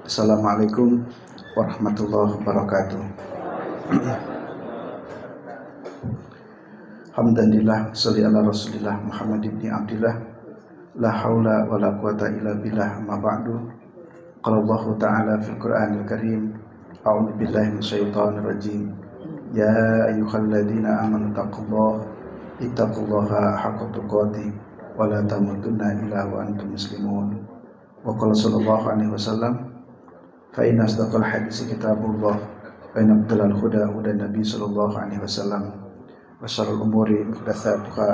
Assalamualaikum warahmatullahi wabarakatuh. Alhamdulillah, sholli ala Rasulillah Muhammad ibn Abdillah. La haula wa la quwata illa billah, ma ba'du. Qala Allah Ta'ala fil Qur'anil Karim, a'udzu billahi minasyaitonir rajim. Ya ayyuhalladzina amanu ittaqullaha haqqa tuqatih wa la tamutunna illa wa antum muslimun. Wa qala sallallahu alaihi wasallam, fa inna asdaqal hadits kitabullah wa inna afdalal huda hudan nabi sallallahu alaihi wasallam wa syarrul umuri muhdatsatuha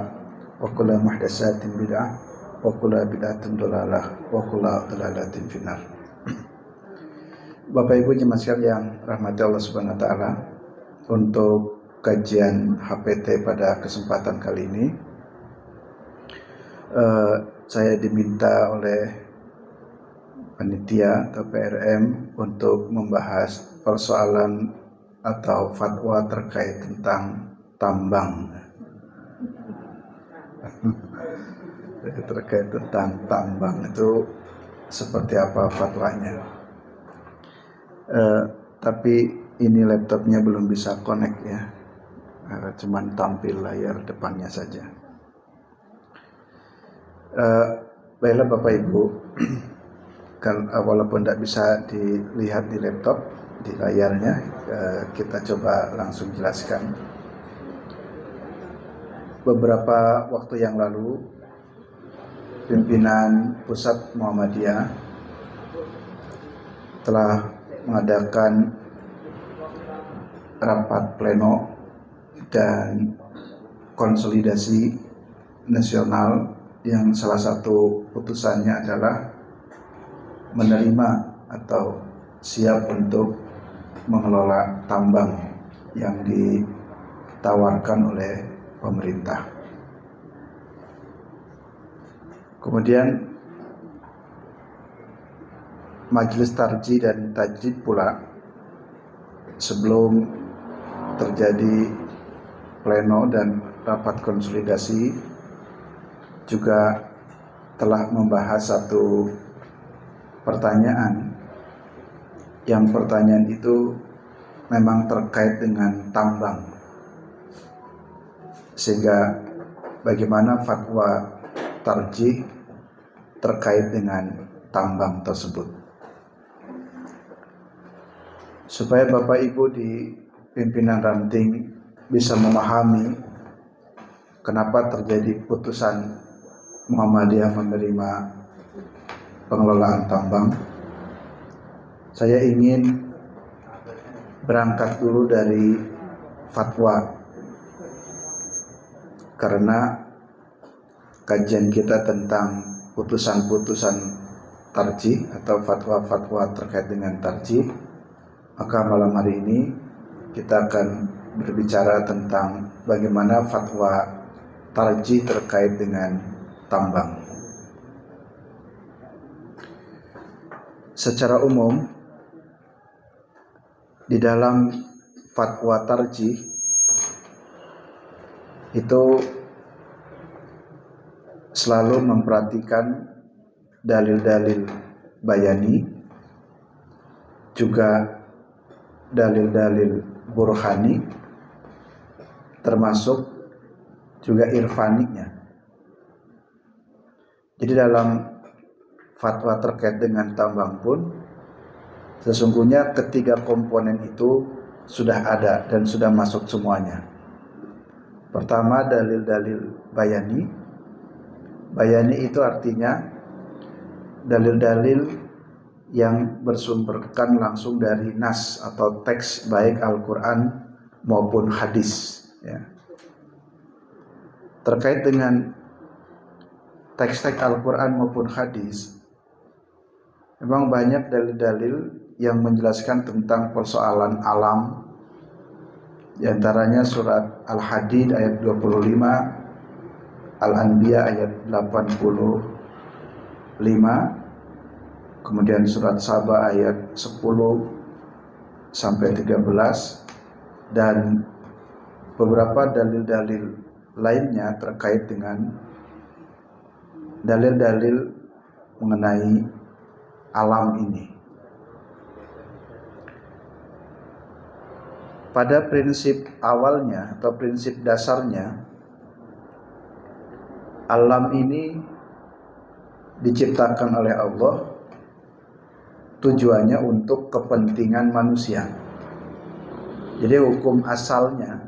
wa kullu muhdatsatin bid'ah wa kullu bid'atin dhalalah wa kullu dhalalatin finnar. Bapak Ibu jemaah sekalian rahmati Allah Subhanahu wa taala, untuk kajian HPT pada kesempatan kali ini saya diminta oleh panitia atau PRM untuk membahas persoalan atau fatwa terkait tentang tambang. Terkait tentang tambang itu seperti apa fatwanya. Tapi ini laptopnya belum bisa connect ya, cuman tampil layar depannya saja. Baiklah Bapak Ibu, kan walaupun tidak bisa dilihat di laptop, di layarnya, kita coba langsung jelaskan. Beberapa waktu yang lalu, pimpinan Pusat Muhammadiyah telah mengadakan rapat pleno dan konsolidasi nasional yang salah satu putusannya adalah menerima atau siap untuk mengelola tambang yang ditawarkan oleh pemerintah. Kemudian Majelis Tarjih dan Tajdid pula sebelum terjadi pleno dan rapat konsolidasi juga telah membahas satu pertanyaan. Yang pertanyaan itu memang terkait dengan tambang, sehingga bagaimana fatwa tarjih terkait dengan tambang tersebut, supaya Bapak Ibu di pimpinan ranting bisa memahami kenapa terjadi putusan Muhammadiyah menerima pengelolaan tambang. Saya ingin berangkat dulu dari fatwa, karena kajian kita tentang putusan-putusan tarjih atau fatwa-fatwa terkait dengan tarjih, maka malam hari ini kita akan berbicara tentang bagaimana fatwa tarjih terkait dengan tambang. Secara umum, di dalam fatwa tarjih itu selalu memperhatikan dalil-dalil bayani, juga dalil-dalil burhani, termasuk juga irfaninya. Jadi dalam fatwa terkait dengan tambang pun sesungguhnya ketiga komponen itu sudah ada dan sudah masuk semuanya. Pertama, dalil-dalil bayani. Bayani itu artinya dalil-dalil yang bersumberkan langsung dari nas atau teks baik Al-Quran maupun hadis ya. Terkait dengan teks-teks Al-Quran maupun hadis, memang banyak dalil-dalil yang menjelaskan tentang persoalan alam. Di antaranya surat Al-Hadid ayat 25, Al-Anbiya ayat 85, kemudian surat Saba ayat 10 sampai 13, dan beberapa dalil-dalil lainnya terkait dengan dalil-dalil mengenai alam ini. pada prinsip awalnya atau prinsip dasarnya, alam ini diciptakan oleh Allah tujuannya untuk kepentingan manusia. Jadi hukum asalnya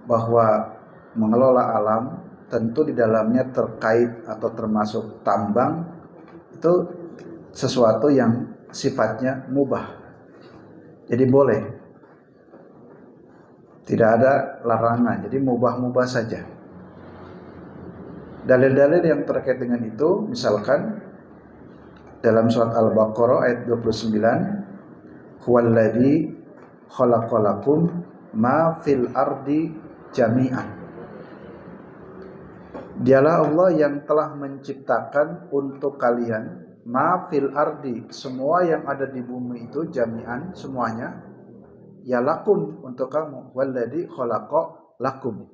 bahwa mengelola alam tentu di dalamnya terkait atau termasuk tambang, itu sesuatu yang sifatnya mubah. Jadi boleh, tidak ada larangan, jadi mubah-mubah saja. Dalil-dalil yang terkait dengan itu misalkan dalam surat Al-Baqarah ayat 29, huwallazi khalaqalakum ma fil ardi jami'an. Dialah Allah yang telah menciptakan untuk kalian ma fil ardi, semua yang ada di bumi itu jami'an, semuanya, ya lakum, untuk kamu, wallazi khalaqa lakum.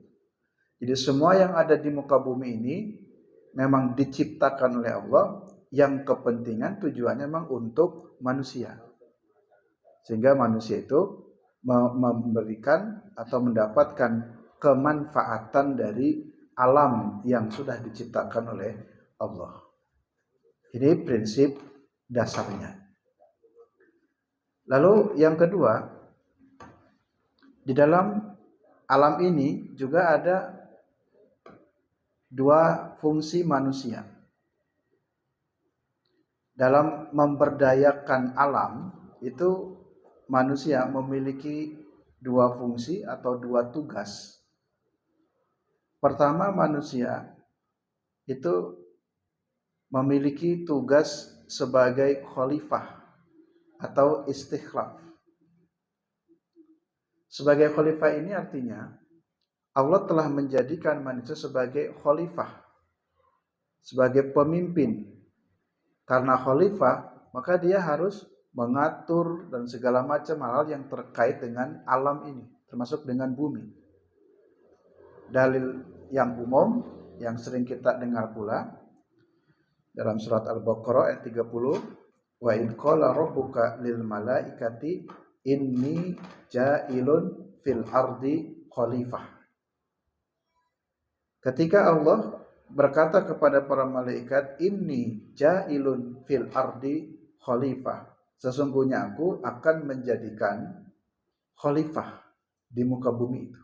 Jadi semua yang ada di muka bumi ini memang diciptakan oleh Allah, yang kepentingan tujuannya memang untuk manusia. Sehingga manusia itu memberikan atau mendapatkan kemanfaatan dari alam yang sudah diciptakan oleh Allah. Ini prinsip dasarnya. Lalu yang kedua, di dalam alam ini juga ada dua fungsi manusia. Dalam memberdayakan alam itu manusia memiliki dua fungsi atau dua tugas. Pertama, manusia itu memiliki tugas sebagai khalifah atau istikhlaf. Sebagai khalifah ini artinya Allah telah menjadikan manusia sebagai khalifah, sebagai pemimpin. Karena khalifah, maka dia harus mengatur dan segala macam hal yang terkait dengan alam ini, termasuk dengan bumi. Dalil yang umum yang sering kita dengar pula dalam surat Al-Baqarah ayat 30, wa id qala rabbuka lil malaikati inni ja'ilun fil ardi khalifah. Ketika Allah berkata kepada para malaikat, inni ja'ilun fil ardi khalifah, sesungguhnya aku akan menjadikan khalifah di muka bumi itu.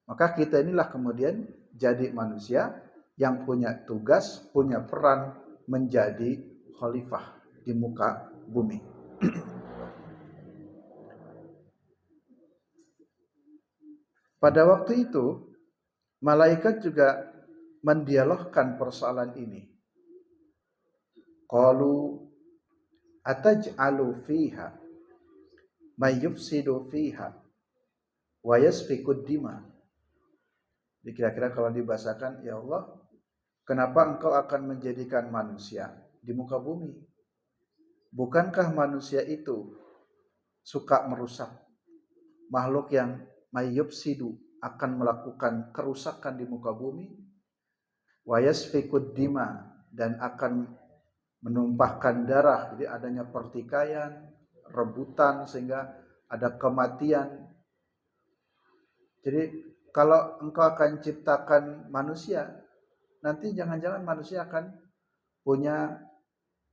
Maka kita inilah kemudian jadi manusia yang punya tugas, punya peran menjadi khalifah di muka bumi. Pada waktu itu, malaikat juga mendialogkan persoalan ini. Qalu ataj'alu fiha may yufsidu fiha wa yasfikud dima. Jadi kira-kira kalau dibahasakan, ya Allah, kenapa engkau akan menjadikan manusia di muka bumi? Bukankah manusia itu suka merusak, makhluk yang mayyubsidu, akan melakukan kerusakan di muka bumi, wa yasfikud dima, dan akan menumpahkan darah, jadi adanya pertikaian, rebutan sehingga ada kematian. Jadi kalau engkau akan ciptakan manusia, nanti jangan-jangan manusia akan punya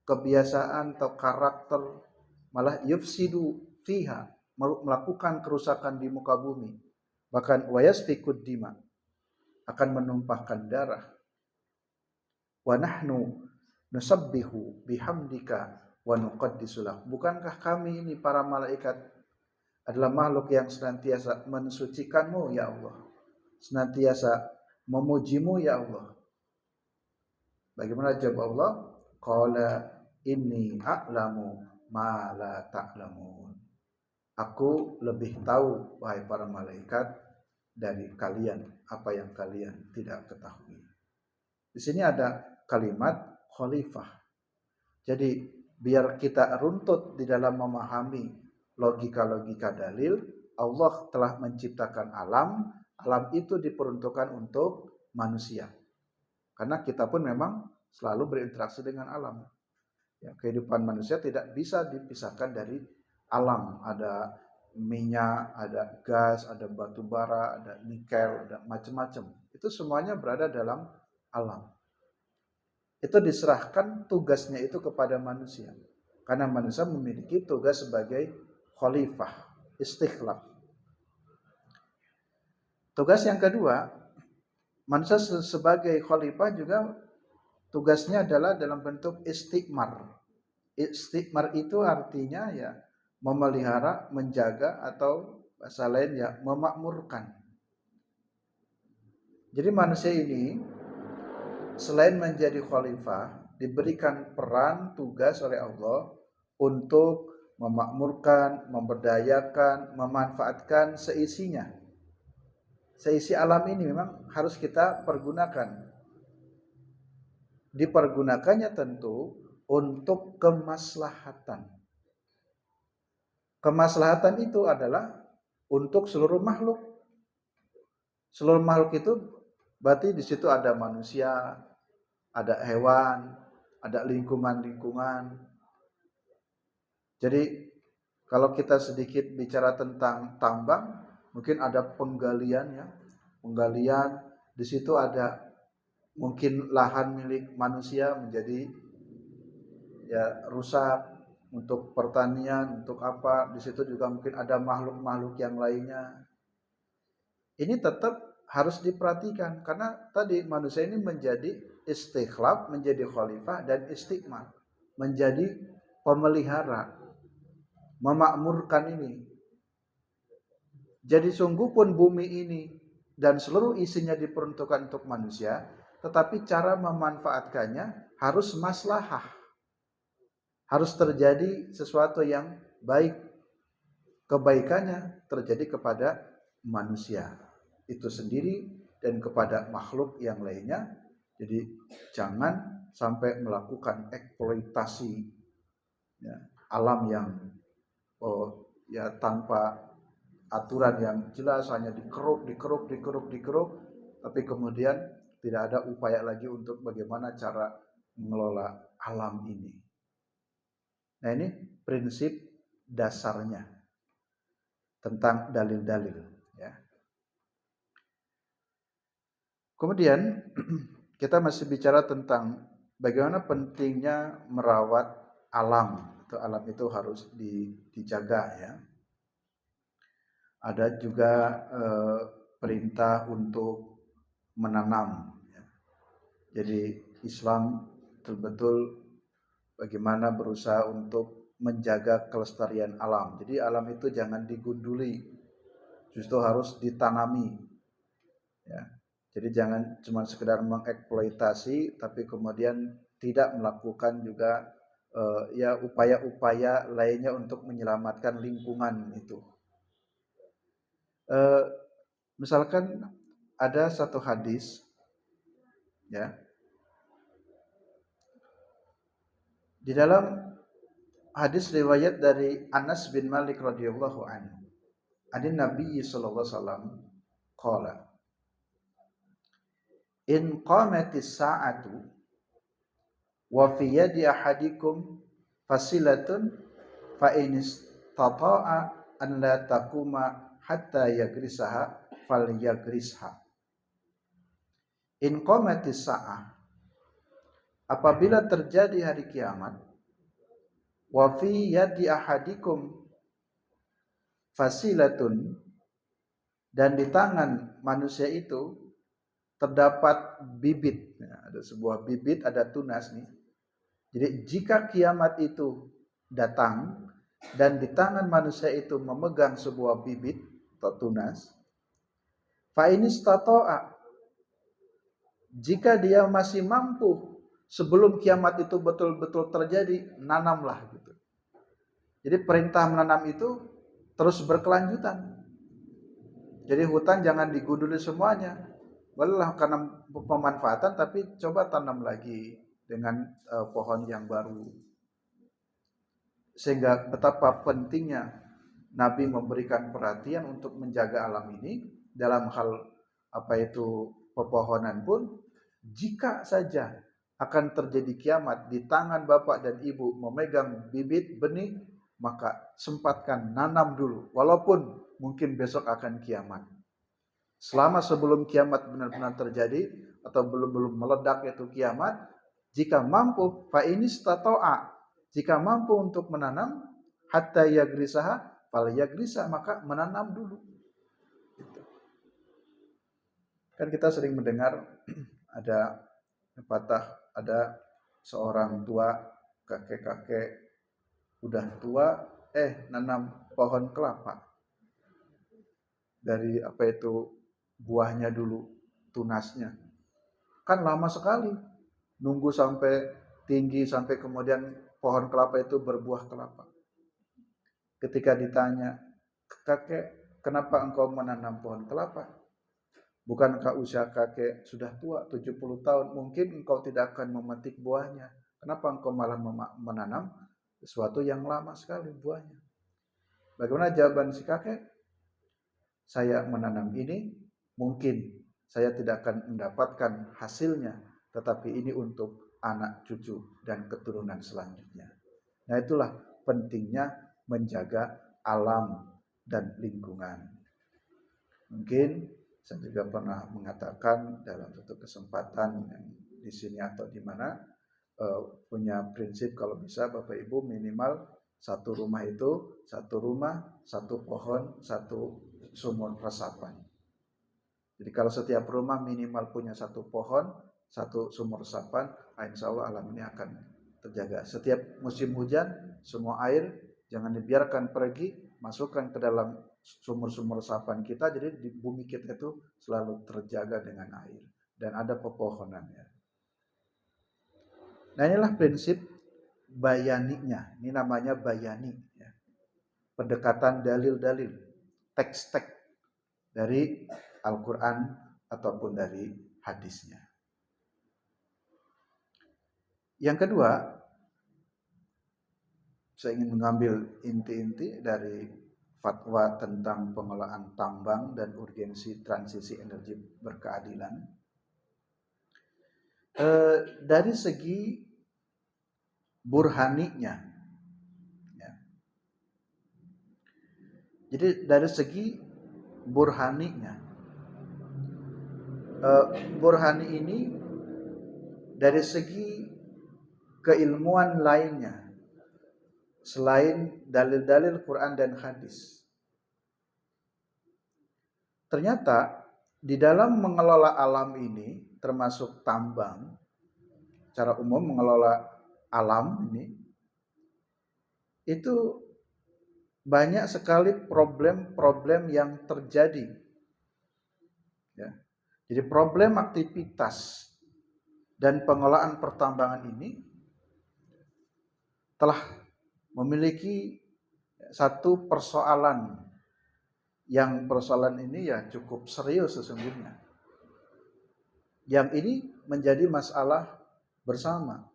kebiasaan atau karakter malah yufsidu fiha, melakukan kerusakan di muka bumi, bahkan wayasfikud dima, akan menumpahkan darah. Wa nahnu nusabbihu bihamdika wa nuqaddisu lak. Bukankah kami ini para malaikat adalah makhluk yang senantiasa mensucikanmu ya Allah, senantiasa memujimu ya Allah. Bagaimana jawab Allah? Qala inni a'lamu ma la ta'lamun. Aku lebih tahu, wahai para malaikat, dari kalian apa yang kalian tidak ketahui. Di sini ada kalimat khalifah. Jadi biar kita runtut di dalam memahami logika-logika dalil, Allah telah menciptakan alam, alam itu diperuntukkan untuk manusia. Karena kita pun memang selalu berinteraksi dengan alam. Ya, kehidupan manusia tidak bisa dipisahkan dari alam. Ada minyak, ada gas, ada batu bara, ada nikel, ada macam-macam. Itu semuanya berada dalam alam. Itu diserahkan tugasnya itu kepada manusia. Karena manusia memiliki tugas sebagai khalifah, istikhlaf. Tugas yang kedua, manusia sebagai khalifah juga tugasnya adalah dalam bentuk istikmar. Istikmar itu artinya ya memelihara, menjaga, atau bahasa lain ya memakmurkan. Jadi manusia ini selain menjadi khalifah, diberikan peran tugas oleh Allah untuk memakmurkan, memberdayakan, memanfaatkan seisinya. Seisi alam ini memang harus kita pergunakan. Dipergunakannya tentu untuk kemaslahatan. Kemaslahatan itu adalah untuk seluruh makhluk. Seluruh makhluk itu berarti di situ ada manusia, ada hewan, ada lingkungan-lingkungan. Jadi kalau kita sedikit bicara tentang tambang, mungkin ada penggalian ya. Penggalian di situ ada mungkin lahan milik manusia menjadi ya rusak untuk pertanian, untuk apa? Di situ juga mungkin ada makhluk-makhluk yang lainnya. Ini tetap harus diperhatikan karena tadi manusia ini menjadi istikhlaf, menjadi khalifah dan istikmar, menjadi pemelihara, memakmurkan ini. Jadi sungguh pun bumi ini dan seluruh isinya diperuntukkan untuk manusia, tetapi cara memanfaatkannya harus maslahah. Harus terjadi sesuatu yang baik. Kebaikannya terjadi kepada manusia itu sendiri dan kepada makhluk yang lainnya. Jadi jangan sampai melakukan eksploitasi ya, alam yang ya tanpa aturan yang jelas, hanya dikeruk, tapi kemudian tidak ada upaya lagi untuk bagaimana cara mengelola alam ini. Nah ini prinsip dasarnya tentang dalil-dalil. Ya. Kemudian kita masih bicara tentang bagaimana pentingnya merawat alam. Alam itu harus dijaga ya. Ada juga perintah untuk menanam. Ya. Jadi Islam betul-betul bagaimana berusaha untuk menjaga kelestarian alam. Jadi alam itu jangan digunduli, justru harus ditanami. Ya. Jadi jangan cuma sekedar mengeksploitasi, tapi kemudian tidak melakukan juga ya upaya-upaya lainnya untuk menyelamatkan lingkungan itu. Misalkan ada satu hadis, ya, di dalam hadis riwayat dari Anas bin Malik radhiyallahu anhu, ada Nabi sallallahu alaihi wasallam qala, in qamatis sa'atu wa fi yadi ahadikum fasilatun fa in istata'a an la taquma hatta yagrisaha falyagrisha. In qamatis sa'ah, apabila terjadi hari kiamat, wa fi yadi ahadikum fasilatun, dan di tangan manusia itu terdapat bibit. Nah, ada sebuah bibit, ada tunas nih. Jadi jika kiamat itu datang dan di tangan manusia itu memegang sebuah bibit atau tunas, fa inistata'a, jika dia masih mampu sebelum kiamat itu betul-betul terjadi, nanamlah gitu. Jadi perintah menanam itu terus berkelanjutan. Jadi hutan jangan digunduli semuanya. Bolehlah karena pemanfaatan, tapi coba tanam lagi dengan pohon yang baru. Sehingga betapa pentingnya Nabi memberikan perhatian untuk menjaga alam ini dalam hal apa itu pepohonan pun. Jika saja akan terjadi kiamat di tangan bapak dan ibu memegang bibit benih, maka sempatkan nanam dulu, walaupun mungkin besok akan kiamat. Selama sebelum kiamat benar-benar terjadi atau belum meledak itu kiamat, jika mampu fa inistata'a, jika mampu untuk menanam hatta yagrisaha fal yagrisa, maka menanam dulu. Kan kita sering mendengar ada pepatah, ada seorang tua, kakek-kakek udah tua nanam pohon kelapa. Dari buahnya dulu, tunasnya. Kan lama sekali nunggu sampai tinggi, sampai kemudian pohon kelapa itu berbuah kelapa. Ketika ditanya, kakek, kenapa engkau menanam pohon kelapa? Bukankah usia kakek sudah tua, 70 tahun, mungkin engkau tidak akan memetik buahnya. Kenapa engkau malah menanam sesuatu yang lama sekali buahnya? Bagaimana jawaban si kakek? Saya menanam ini, mungkin saya tidak akan mendapatkan hasilnya, tetapi ini untuk anak cucu dan keturunan selanjutnya. Nah, itulah pentingnya menjaga alam dan lingkungan. Mungkin saya juga pernah mengatakan dalam satu kesempatan yang di sini atau di mana, punya prinsip kalau bisa Bapak Ibu minimal satu rumah itu, satu rumah, satu pohon, satu sumur resapan. Jadi kalau setiap rumah minimal punya satu pohon, satu sumur resapan, insya Allah alam ini akan terjaga. Setiap musim hujan, semua air jangan dibiarkan pergi, masukkan ke dalam sumur-sumur resapan kita, jadi di bumi kita itu selalu terjaga dengan air dan ada pepohonannya. Nah, inilah prinsip bayaninya. Ini namanya bayani, ya. Pendekatan dalil-dalil, teks-teks dari Al-Quran ataupun dari hadisnya. Yang kedua, saya ingin mengambil inti-inti dari fatwa tentang pengelolaan tambang dan urgensi transisi energi berkeadilan. Dari segi burhaninya, ya. Jadi dari segi burhaninya, burhani ini dari segi keilmuan lainnya selain dalil-dalil Quran dan hadis. Ternyata di dalam mengelola alam ini, termasuk tambang, secara umum mengelola alam ini, itu banyak sekali problem-problem yang terjadi. Ya. Jadi problem aktivitas dan pengelolaan pertambangan ini telah memiliki satu persoalan, yang persoalan ini ya cukup serius sesungguhnya. Yang ini menjadi masalah bersama,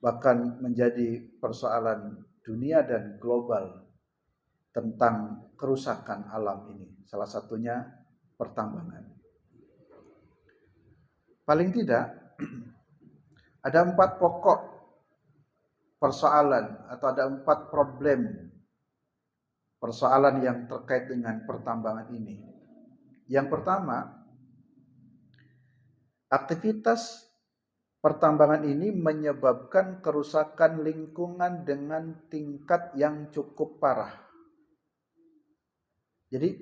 bahkan menjadi persoalan dunia dan global tentang kerusakan alam ini. Salah satunya pertambangan. Paling tidak ada 4 pokok persoalan atau ada 4 persoalan yang terkait dengan pertambangan ini. Yang pertama, aktivitas pertambangan ini menyebabkan kerusakan lingkungan dengan tingkat yang cukup parah. Jadi,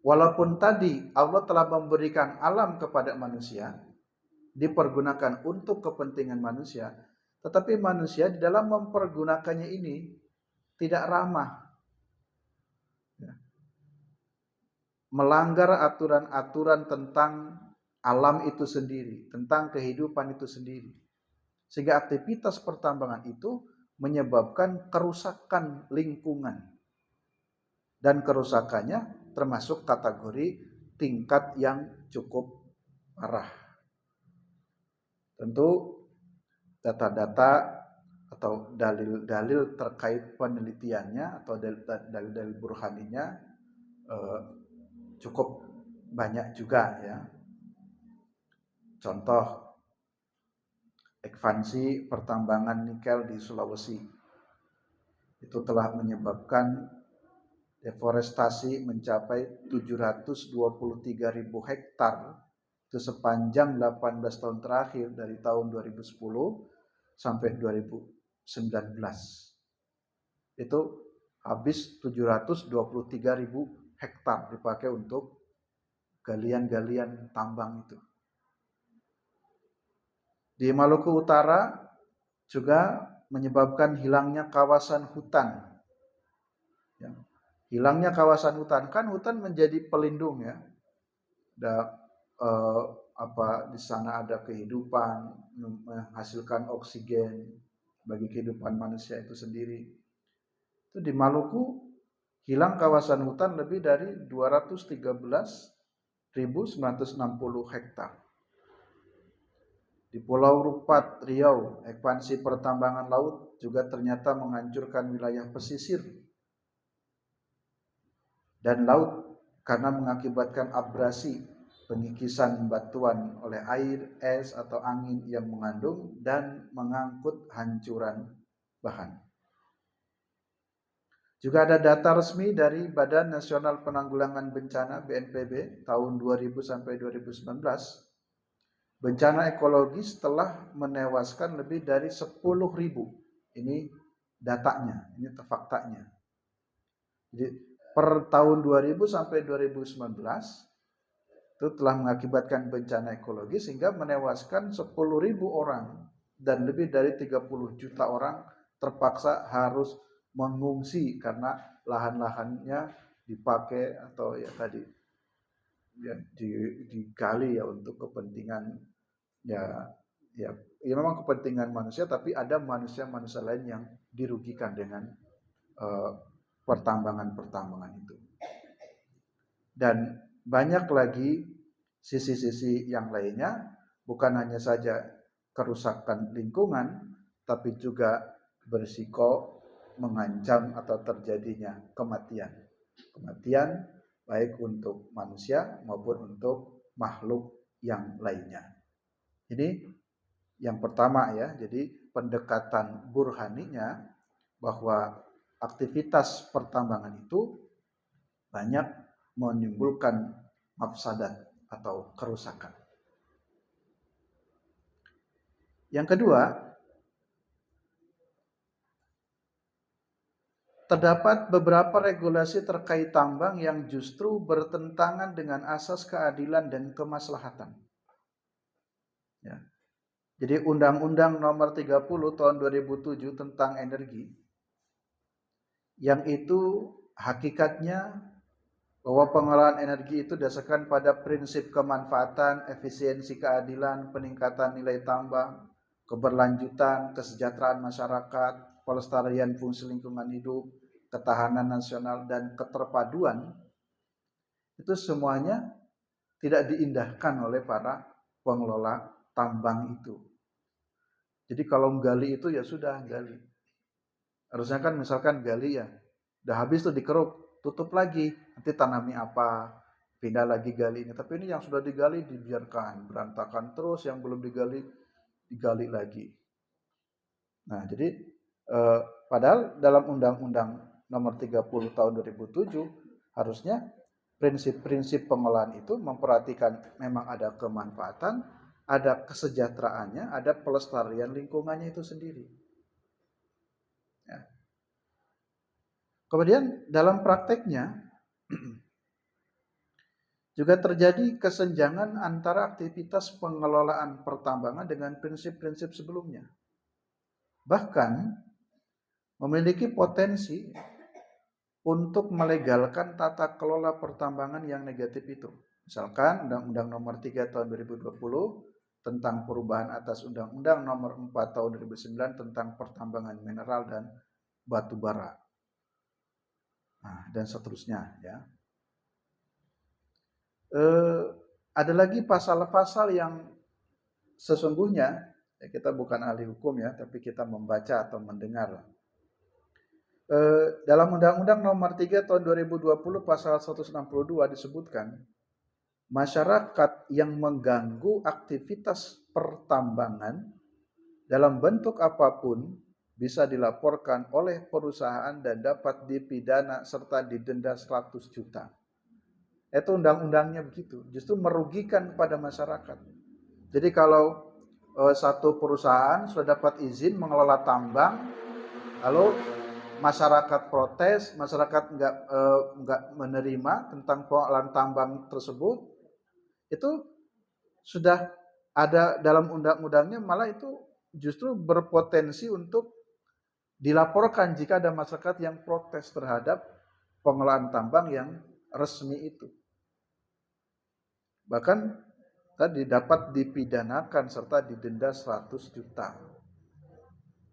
walaupun tadi Allah telah memberikan alam kepada manusia, dipergunakan untuk kepentingan manusia, tetapi manusia di dalam mempergunakannya ini tidak ramah, ya. Melanggar aturan-aturan tentang alam itu sendiri, tentang kehidupan itu sendiri. Sehingga aktivitas pertambangan itu menyebabkan kerusakan lingkungan. Dan kerusakannya termasuk kategori tingkat yang cukup parah. Tentu data-data atau dalil-dalil terkait penelitiannya atau dalil-dalil burhaninya cukup banyak juga, ya. Contoh, ekspansi pertambangan nikel di Sulawesi. itu telah menyebabkan deforestasi mencapai 723.000 hektar itu sepanjang 18 tahun terakhir dari tahun 2010 sampai 2019. Itu habis 723.000 hektar dipakai untuk galian-galian tambang itu. Di Maluku Utara juga menyebabkan hilangnya kawasan hutan. Ya. Hilangnya kawasan hutan, kan hutan menjadi pelindung ya. Di sana ada kehidupan, menghasilkan oksigen bagi kehidupan manusia itu sendiri. Itu di Maluku hilang kawasan hutan lebih dari 213.960 hektar. Di Pulau Rupat, Riau, ekspansi pertambangan laut juga ternyata menghancurkan wilayah pesisir dan laut karena mengakibatkan abrasi, pengikisan batuan oleh air, es, atau angin yang mengandung dan mengangkut hancuran bahan. Juga ada data resmi dari Badan Nasional Penanggulangan Bencana BNPB tahun 2000 sampai 2019. Bencana ekologis telah menewaskan lebih dari 10.000. Ini datanya, ini faktanya. Jadi per tahun 2000 sampai 2019 itu telah mengakibatkan bencana ekologis sehingga menewaskan 10.000 orang dan lebih dari 30 juta orang terpaksa harus mengungsi karena lahan-lahannya dipakai atau ya tadi ya digali ya untuk kepentingan ya memang kepentingan manusia, tapi ada manusia-manusia lain yang dirugikan dengan pertambangan itu. Dan banyak lagi sisi-sisi yang lainnya, bukan hanya saja kerusakan lingkungan, tapi juga berisiko mengancam atau terjadinya kematian. Kematian baik untuk manusia maupun untuk makhluk yang lainnya. Ini yang pertama ya, jadi pendekatan burhaninya bahwa aktivitas pertambangan itu banyak menimbulkan mafsadat atau kerusakan. Yang kedua, terdapat beberapa regulasi terkait tambang yang justru bertentangan dengan asas keadilan dan kemaslahatan. Ya. Jadi Undang-Undang Nomor 30 Tahun 2007 tentang energi, yang itu hakikatnya bahwa pengelolaan energi itu didasarkan pada prinsip kemanfaatan, efisiensi, keadilan, peningkatan nilai tambang, keberlanjutan, kesejahteraan masyarakat, pelestarian fungsi lingkungan hidup, ketahanan nasional, dan keterpaduan. Itu semuanya tidak diindahkan oleh para pengelola tambang itu. Jadi kalau gali itu ya sudah gali. Harusnya kan misalkan gali ya, udah habis tuh dikeruk, tutup lagi, nanti tanami apa, pindah lagi gali ini. Tapi ini yang sudah digali dibiarkan berantakan terus, yang belum digali lagi. Nah, jadi padahal dalam Undang-Undang Nomor 30 Tahun 2007 harusnya prinsip-prinsip pengelolaan itu memperhatikan memang ada kemanfaatan, ada kesejahteraannya, ada pelestarian lingkungannya itu sendiri. Ya. Kemudian dalam prakteknya juga terjadi kesenjangan antara aktivitas pengelolaan pertambangan dengan prinsip-prinsip sebelumnya. Bahkan memiliki potensi untuk melegalkan tata kelola pertambangan yang negatif itu. Misalkan Undang-Undang Nomor 3 Tahun 2020 tentang perubahan atas Undang-Undang Nomor 4 Tahun 2009 tentang pertambangan mineral dan batu bara. Nah, dan seterusnya ya. Ada lagi pasal-pasal yang sesungguhnya ya, kita bukan ahli hukum ya, tapi kita membaca atau mendengar. Dalam Undang-Undang Nomor 3 Tahun 2020 pasal 162 disebutkan masyarakat yang mengganggu aktivitas pertambangan dalam bentuk apapun bisa dilaporkan oleh perusahaan dan dapat dipidana serta didenda 100 juta. Itu undang-undangnya begitu, justru merugikan kepada masyarakat. Jadi kalau satu perusahaan sudah dapat izin mengelola tambang, lalu masyarakat protes, masyarakat nggak menerima tentang pengelolaan tambang tersebut, itu sudah ada dalam undang-undangnya, malah itu justru berpotensi untuk dilaporkan jika ada masyarakat yang protes terhadap pengelolaan tambang yang resmi itu. Bahkan tadi dapat dipidanakan serta didenda 100 juta.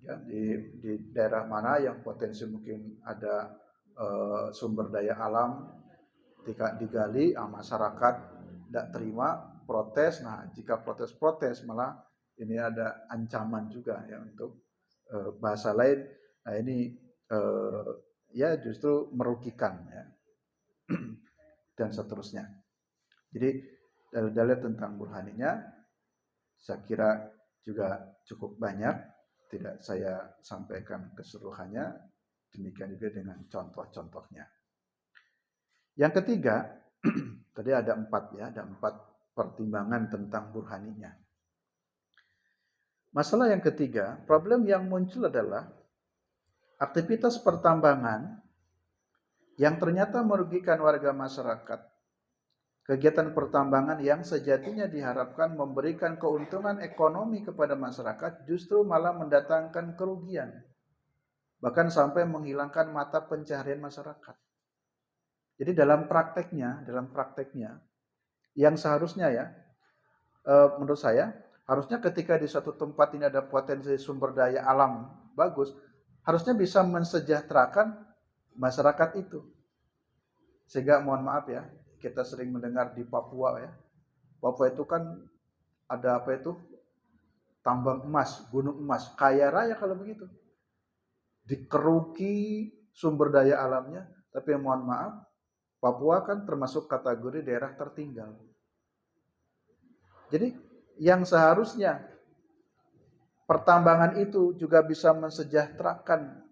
Ya, di daerah mana yang potensi mungkin ada sumber daya alam ketika digali, masyarakat tidak terima, protes. Nah, jika protes-protes malah ini ada ancaman juga ya untuk bahasa lain. Nah, ini ya justru merugikan ya dan seterusnya. Jadi dalil-dalil tentang burhaninya saya kira juga cukup banyak, tidak saya sampaikan keseluruhannya, demikian juga dengan contoh-contohnya. Yang ketiga, tadi ada 4 ya, ada 4 pertimbangan tentang burhaninya. Masalah yang ketiga, problem yang muncul adalah aktivitas pertambangan yang ternyata merugikan warga masyarakat. Kegiatan pertambangan yang sejatinya diharapkan memberikan keuntungan ekonomi kepada masyarakat justru malah mendatangkan kerugian. Bahkan sampai menghilangkan mata pencaharian masyarakat. Jadi dalam prakteknya yang seharusnya ya, menurut saya, harusnya ketika di suatu tempat ini ada potensi sumber daya alam bagus, harusnya bisa mensejahterakan masyarakat itu. Sehingga mohon maaf ya, kita sering mendengar di Papua ya. Papua itu kan ada apa itu? Tambang emas, gunung emas, kaya raya kalau begitu. Dikeruki sumber daya alamnya, tapi mohon maaf, Papua kan termasuk kategori daerah tertinggal. Jadi yang seharusnya pertambangan itu juga bisa mensejahterakan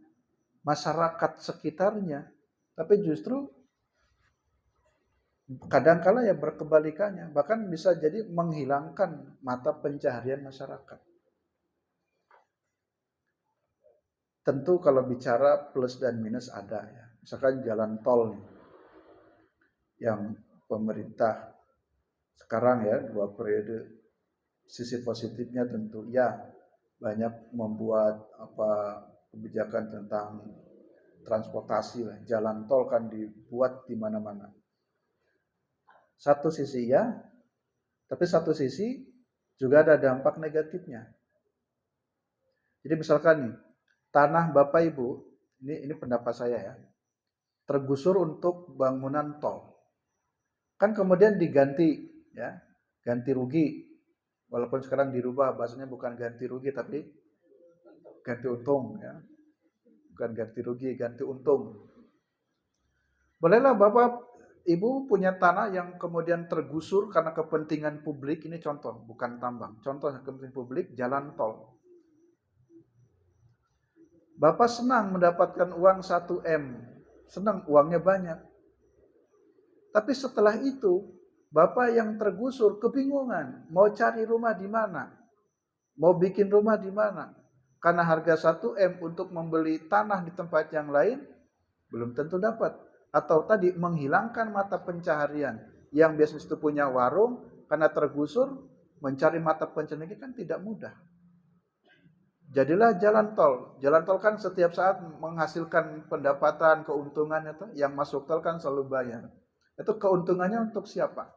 masyarakat sekitarnya, tapi justru kadangkala ya berkebalikannya, bahkan bisa jadi menghilangkan mata pencaharian masyarakat. Tentu kalau bicara plus dan minus ada ya. Misalkan jalan tol nih, yang pemerintah sekarang ya 2 periode, sisi positifnya tentu ya banyak membuat kebijakan tentang transportasi lah. Jalan tol kan dibuat di mana-mana. Satu sisi ya, tapi satu sisi juga ada dampak negatifnya. Jadi misalkan nih, tanah Bapak Ibu, ini pendapat saya ya, tergusur untuk bangunan tol. Kan kemudian diganti ya, ganti rugi. Walaupun sekarang dirubah bahasanya bukan ganti rugi tapi ganti untung ya. Bukan ganti rugi, ganti untung. Bolehlah Bapak Ibu punya tanah yang kemudian tergusur karena kepentingan publik, ini contoh, bukan tambang. Contoh kepentingan publik, jalan tol. Bapak senang mendapatkan uang 1 M, senang uangnya banyak. Tapi setelah itu, Bapak yang tergusur kebingungan, mau cari rumah di mana? Mau bikin rumah di mana? Karena harga 1 M untuk membeli tanah di tempat yang lain, belum tentu dapat. Atau tadi menghilangkan mata pencaharian. Yang biasanya itu punya warung, karena tergusur, mencari mata pencaharian kan tidak mudah. Jadilah jalan tol. Jalan tol kan setiap saat menghasilkan pendapatan, keuntungan itu. Yang masuk tol kan selalu bayar. Itu keuntungannya untuk siapa?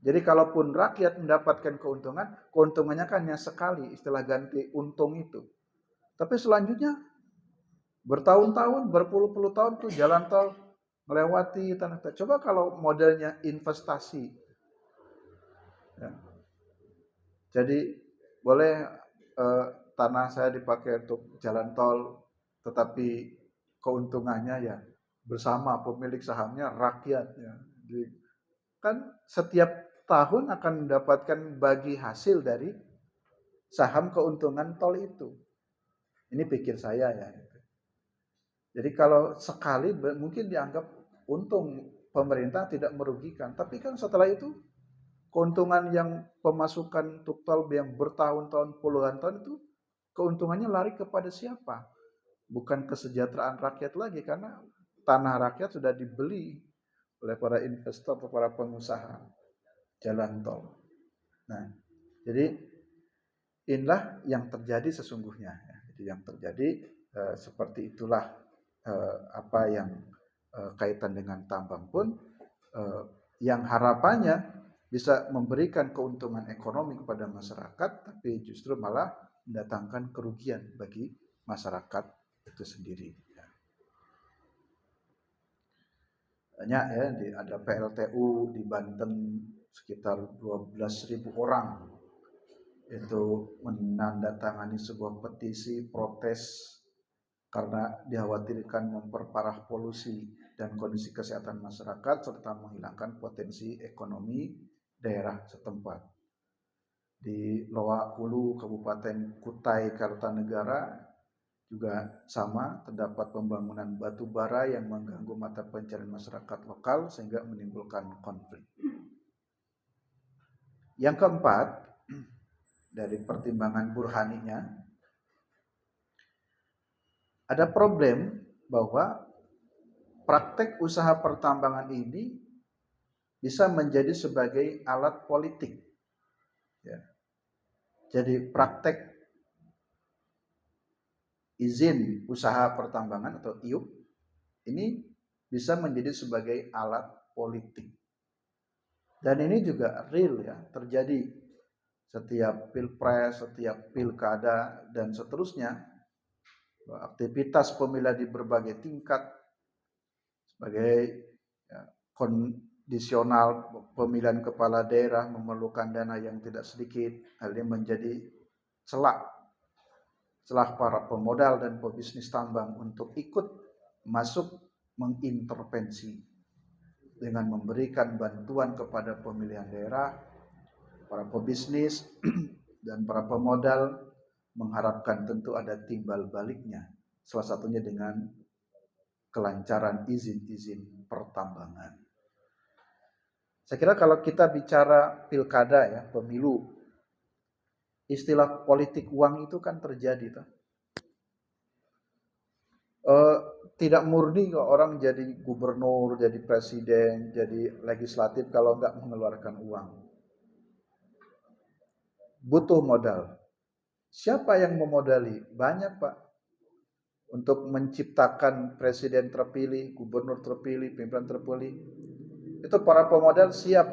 Jadi kalaupun rakyat mendapatkan keuntungan, keuntungannya kan hanya sekali, istilah ganti untung itu. Tapi selanjutnya bertahun-tahun, berpuluh-puluh tahun tuh jalan tol melewati tanah. Coba kalau modelnya investasi. Ya. Jadi boleh tanah saya dipakai untuk jalan tol, tetapi keuntungannya ya bersama pemilik sahamnya rakyat. Ya. Jadi, kan setiap tahun akan mendapatkan bagi hasil dari saham keuntungan tol itu. Ini pikir saya ya. Jadi kalau sekali mungkin dianggap untung pemerintah tidak merugikan, tapi kan setelah itu keuntungan yang pemasukan total yang bertahun-tahun puluhan tahun itu keuntungannya lari kepada siapa? Bukan kesejahteraan rakyat lagi karena tanah rakyat sudah dibeli oleh para investor atau para pengusaha jalan tol. Nah, jadi inilah yang terjadi sesungguhnya. Jadi yang terjadi seperti itulah apa yang kaitan dengan tambang pun yang harapannya bisa memberikan keuntungan ekonomi kepada masyarakat, tapi justru malah mendatangkan kerugian bagi masyarakat itu sendiri. Banyak ya, ada PLTU di Banten sekitar 12.000 orang itu menandatangani sebuah petisi protes karena dikhawatirkan memperparah polusi dan kondisi kesehatan masyarakat serta menghilangkan potensi ekonomi daerah setempat. Di Loak Hulu, Kabupaten Kutai, Kartanegara juga sama, terdapat pembangunan batu bara yang mengganggu mata pencarian masyarakat lokal sehingga menimbulkan konflik. Yang keempat, dari pertimbangan burhaninya, ada problem bahwa praktek usaha pertambangan ini bisa menjadi sebagai alat politik. Ya. Jadi praktek izin usaha pertambangan atau IUP ini bisa menjadi sebagai alat politik. Dan ini juga real ya, terjadi setiap pilpres, setiap pilkada, dan seterusnya. Aktivitas pemilihan di berbagai tingkat sebagai ya, kondisional pemilihan kepala daerah memerlukan dana yang tidak sedikit. Hal ini menjadi celah para pemodal dan pebisnis tambang untuk ikut masuk mengintervensi dengan memberikan bantuan kepada pemilihan daerah, para pebisnis dan para pemodal mengharapkan tentu ada timbal baliknya, salah satunya dengan kelancaran izin-izin pertambangan. Saya kira kalau kita bicara pilkada ya, pemilu, istilah politik uang itu kan terjadi. Tidak murni kok orang jadi gubernur, jadi presiden, jadi legislatif kalau nggak mengeluarkan uang. Butuh modal. Siapa yang memodali? Banyak Pak. Untuk menciptakan presiden terpilih, gubernur terpilih, pimpinan terpilih. Itu para pemodal siap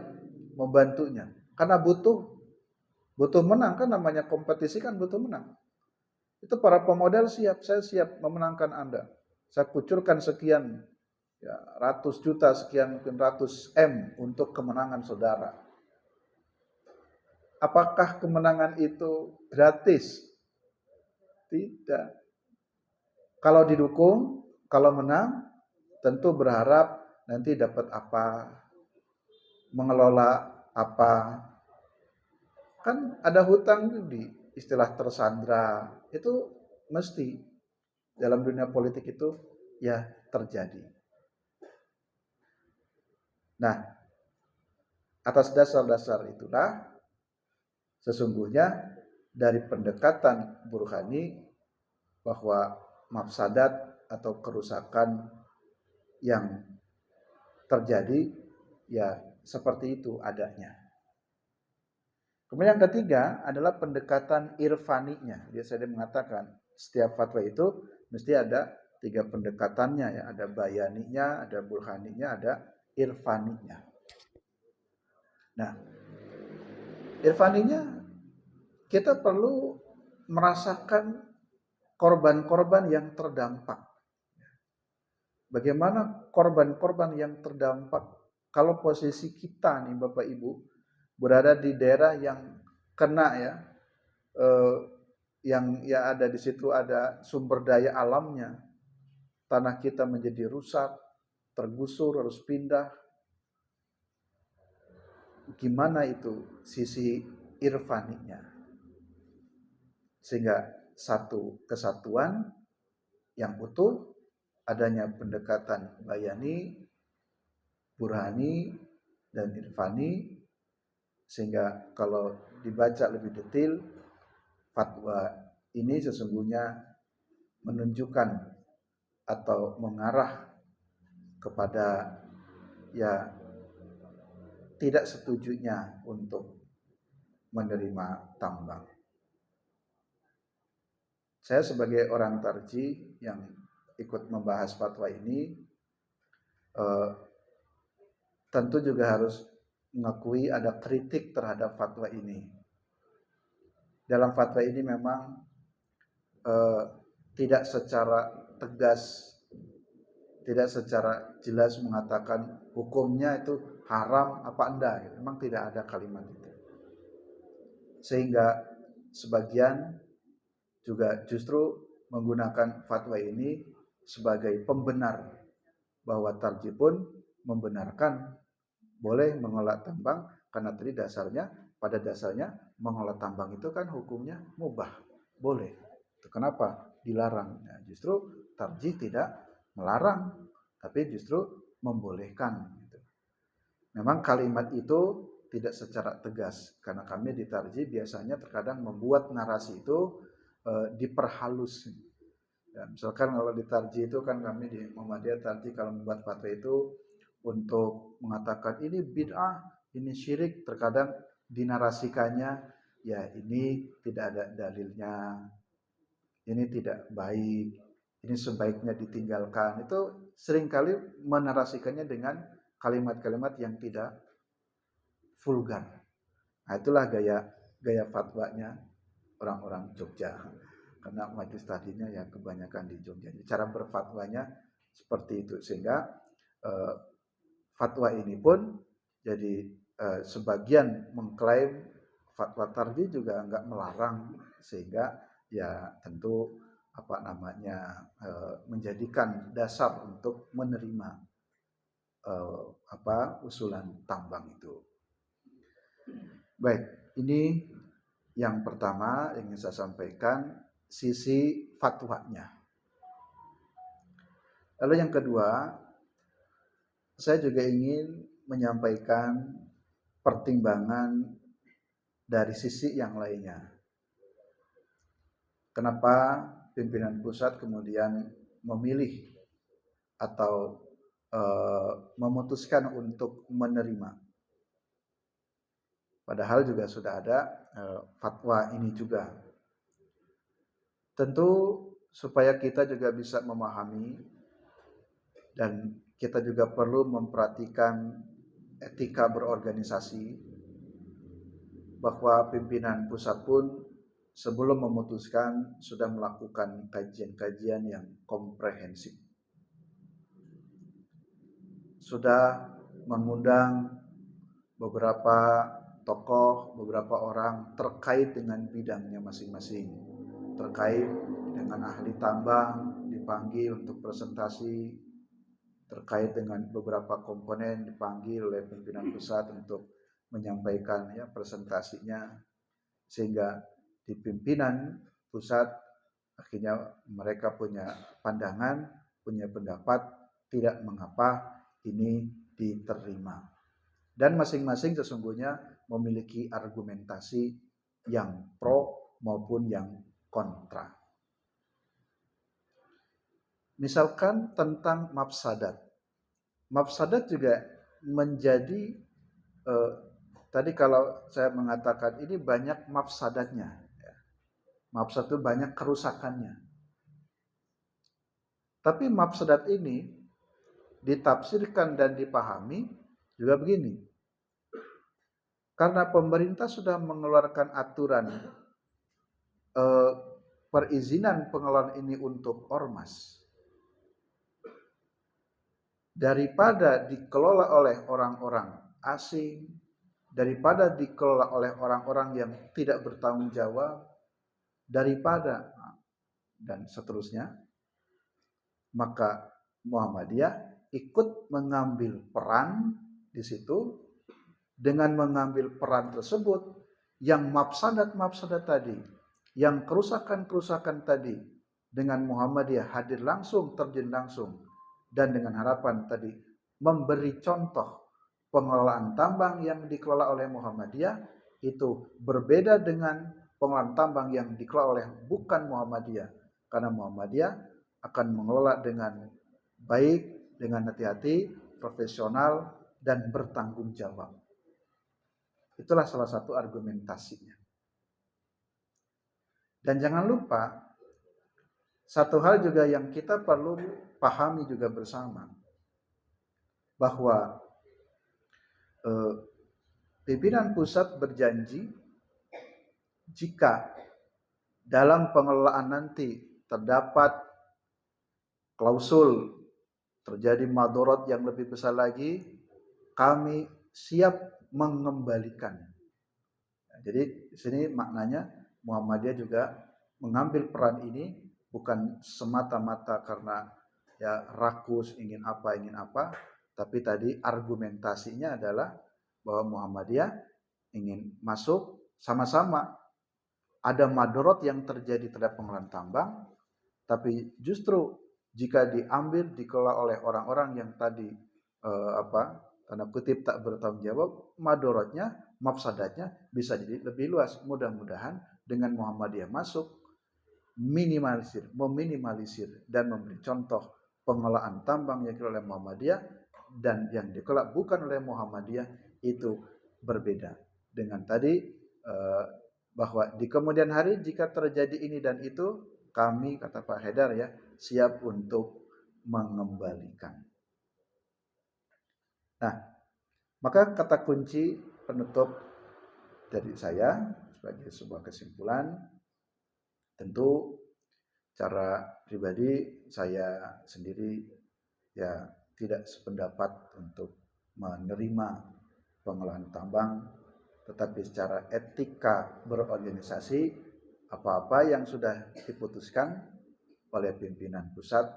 membantunya. Karena butuh menang kan, namanya kompetisi kan butuh menang. Itu para pemodal siap, saya siap memenangkan Anda. Saya kucurkan sekian ya, ratus juta, sekian mungkin ratus M untuk kemenangan saudara. Apakah kemenangan itu gratis? Tidak. Kalau didukung, kalau menang, tentu berharap nanti dapat apa, mengelola apa. Kan ada hutang di istilah tersandra, itu mesti dalam dunia politik itu ya terjadi. Nah, atas dasar-dasar itulah sesungguhnya dari pendekatan burhani bahwa mafsadat atau kerusakan yang terjadi ya seperti itu adanya. Kemudian yang ketiga adalah pendekatan irfaninya. Biasanya mengatakan setiap fatwa itu mesti ada 3 pendekatannya ya, ada bayaninya, ada burhaninya, ada irfaninya. Nah, irfaninya kita perlu merasakan korban-korban yang terdampak. Bagaimana korban-korban yang terdampak kalau posisi kita nih Bapak Ibu berada di daerah yang kena ya, yang ya ada di situ ada sumber daya alamnya, tanah kita menjadi rusak, tergusur, harus pindah. Gimana itu sisi irfaninya? Sehingga satu kesatuan yang utuh, adanya pendekatan bayani, burhani, dan irfani, sehingga kalau dibaca lebih detail, fatwa ini sesungguhnya menunjukkan atau mengarah kepada ya tidak setujunya untuk menerima tambang. Saya sebagai orang tarji yang ikut membahas fatwa ini tentu juga harus mengakui ada kritik terhadap fatwa ini. Dalam fatwa ini memang tidak secara tegas, tidak secara jelas mengatakan hukumnya itu haram apa enggak. Memang tidak ada kalimat itu. Sehingga sebagian juga justru menggunakan fatwa ini sebagai pembenar bahwa tarji pun membenarkan boleh mengolah tambang, karena tadi pada dasarnya mengolah tambang itu kan hukumnya mubah, boleh. Itu kenapa dilarang? Nah, justru tarji tidak melarang, tapi justru membolehkan. Memang kalimat itu tidak secara tegas, karena kami di tarji biasanya terkadang membuat narasi itu diperhalus. Ya, misalkan kalau di tarji itu kan kami di Muhammadiyah tarji kalau membuat fatwa itu untuk mengatakan ini bid'ah, ini syirik, terkadang dinarasikannya ya ini tidak ada dalilnya, ini tidak baik, ini sebaiknya ditinggalkan. Itu seringkali menarasikannya dengan kalimat-kalimat yang tidak vulgar. Nah, itulah gaya fatwanya orang-orang Jogja. Karena majelis tadinya ya kebanyakan di Jogja. Cara berfatwanya seperti itu, sehingga fatwa ini pun jadi sebagian mengklaim fatwa tarji juga enggak melarang, sehingga ya tentu menjadikan dasar untuk menerima usulan tambang itu. Baik, ini yang pertama yang ingin saya sampaikan, sisi fatwanya. Lalu yang kedua, saya juga ingin menyampaikan pertimbangan dari sisi yang lainnya. Kenapa pimpinan pusat kemudian memilih atau memutuskan untuk menerima? Padahal juga sudah ada fatwa ini juga. Tentu supaya kita juga bisa memahami dan kita juga perlu memperhatikan etika berorganisasi, bahwa pimpinan pusat pun sebelum memutuskan sudah melakukan kajian-kajian yang komprehensif. Sudah mengundang beberapa tokoh, beberapa orang terkait dengan bidangnya masing-masing. Terkait dengan ahli tambang dipanggil untuk presentasi, terkait dengan beberapa komponen dipanggil oleh pimpinan pusat untuk menyampaikan ya presentasinya, sehingga di pimpinan pusat akhirnya mereka punya pandangan, punya pendapat, tidak mengapa ini diterima. Dan masing-masing sesungguhnya memiliki argumentasi yang pro maupun yang kontra. Misalkan tentang mafsadat. Mafsadat juga menjadi tadi kalau saya mengatakan ini banyak mafsadatnya. Mafsadat itu banyak kerusakannya. Tapi mafsadat ini ditafsirkan dan dipahami juga begini. Karena pemerintah sudah mengeluarkan aturan perizinan pengelolaan ini untuk ormas, daripada dikelola oleh orang-orang asing, daripada dikelola oleh orang-orang yang tidak bertanggung jawab, daripada dan seterusnya, maka Muhammadiyah ikut mengambil peran di situ. Dengan mengambil peran tersebut, yang mafsadat tadi yang kerusakan-kerusakan tadi dengan Muhammadiyah hadir langsung, terjun langsung, dan dengan harapan tadi memberi contoh pengelolaan tambang yang dikelola oleh Muhammadiyah itu berbeda dengan pengelolaan tambang yang dikelola oleh bukan Muhammadiyah, karena Muhammadiyah akan mengelola dengan baik, dengan hati-hati, profesional, dan bertanggung jawab. Itulah salah satu argumentasinya. Dan jangan lupa, satu hal juga yang kita perlu pahami juga bersama, bahwa pimpinan pusat berjanji jika dalam pengelolaan nanti terdapat klausul terjadi madorot yang lebih besar lagi, kami siap mengembalikan. Jadi di sini maknanya Muhammadiyah juga mengambil peran ini bukan semata-mata karena ya rakus ingin apa, tapi tadi argumentasinya adalah bahwa Muhammadiyah ingin masuk sama-sama ada madorot yang terjadi terhadap pengelolaan tambang, tapi justru jika diambil dikelola oleh orang-orang yang tadi tanda kutip tak bertanggung jawab, madorotnya, mafsadatnya bisa jadi lebih luas. Mudah-mudahan dengan Muhammadiyah masuk, meminimalisir dan memberi contoh pengelolaan tambang yang dikelola oleh Muhammadiyah dan yang dikelola bukan oleh Muhammadiyah itu berbeda. Dengan tadi bahwa di kemudian hari jika terjadi ini dan itu, kami, kata Pak Haidar ya, siap untuk mengembalikan. Nah, maka kata kunci penutup dari saya sebagai sebuah kesimpulan, tentu cara pribadi saya sendiri ya tidak sependapat untuk menerima pengelolaan tambang, tetapi secara etika berorganisasi, apa-apa yang sudah diputuskan oleh pimpinan pusat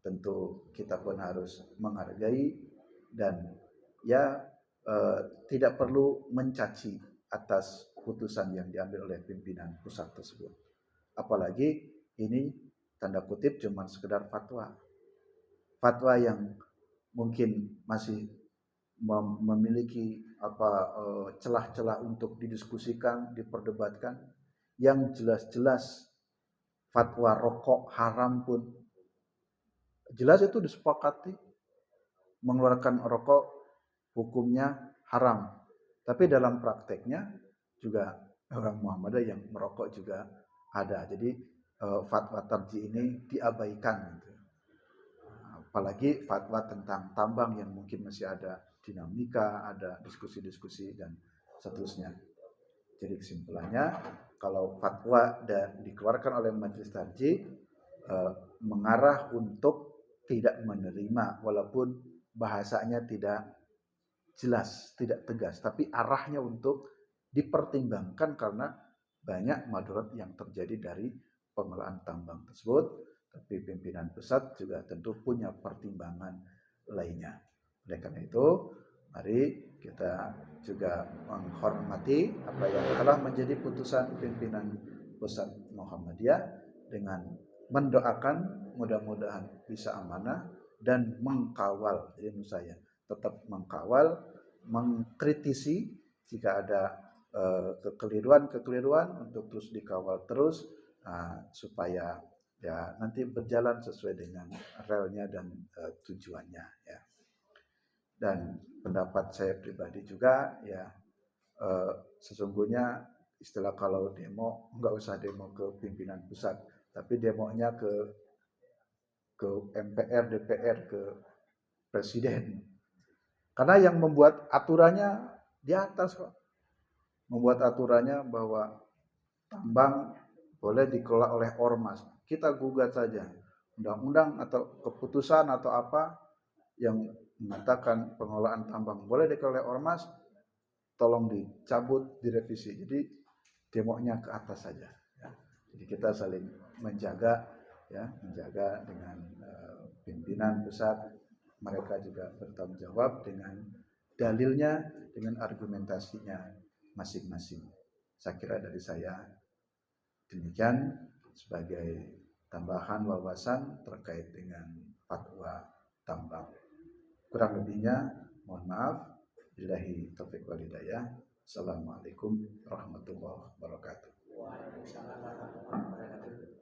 tentu kita pun harus menghargai dan ya tidak perlu mencaci atas putusan yang diambil oleh pimpinan pusat tersebut. Apalagi ini tanda kutip cuma sekedar fatwa. Fatwa yang mungkin masih memiliki celah-celah untuk didiskusikan, diperdebatkan, yang jelas-jelas fatwa rokok haram pun jelas itu disepakati, mengeluarkan rokok hukumnya haram. Tapi dalam prakteknya juga orang Muhammadiyah yang merokok juga ada. Jadi fatwa tarjih ini diabaikan. Gitu. Apalagi fatwa tentang tambang yang mungkin masih ada dinamika, ada diskusi-diskusi dan seterusnya. Jadi kesimpulannya, kalau fatwa dan dikeluarkan oleh majelis tarjih mengarah untuk tidak menerima, walaupun bahasanya tidak jelas, tidak tegas, tapi arahnya untuk dipertimbangkan karena banyak madarat yang terjadi dari pengelolaan tambang tersebut. Tapi pimpinan pusat juga tentu punya pertimbangan lainnya. Oleh karena itu, mari kita juga menghormati apa yang telah menjadi putusan pimpinan pusat Muhammadiyah dengan mendoakan mudah-mudahan bisa amanah dan mengkawal, jadi menurut saya tetap mengkawal, mengkritisi jika ada kekeliruan untuk terus dikawal terus supaya ya nanti berjalan sesuai dengan relnya dan tujuannya ya. Dan pendapat saya pribadi juga ya sesungguhnya istilah kalau demo nggak usah demo ke pimpinan pusat, tapi demonya ke MPR, DPR, ke presiden. Karena yang membuat aturannya di atas kok. Membuat aturannya bahwa tambang boleh dikelola oleh ormas. Kita gugat saja undang-undang atau keputusan atau apa yang mengatakan pengelolaan tambang boleh dikelola oleh ormas, tolong dicabut, direvisi. Jadi demonya ke atas saja. Ya. Jadi kita saling menjaga, ya, menjaga dengan pimpinan pusat. Mereka juga bertanggung jawab dengan dalilnya, dengan argumentasinya masing-masing. Saya kira dari saya Demikian sebagai tambahan wawasan terkait dengan fatwa tambang. Kurang lebihnya mohon maaf. Billahi taufiq wal hidayah. Assalamualaikum warahmatullahi wabarakatuh.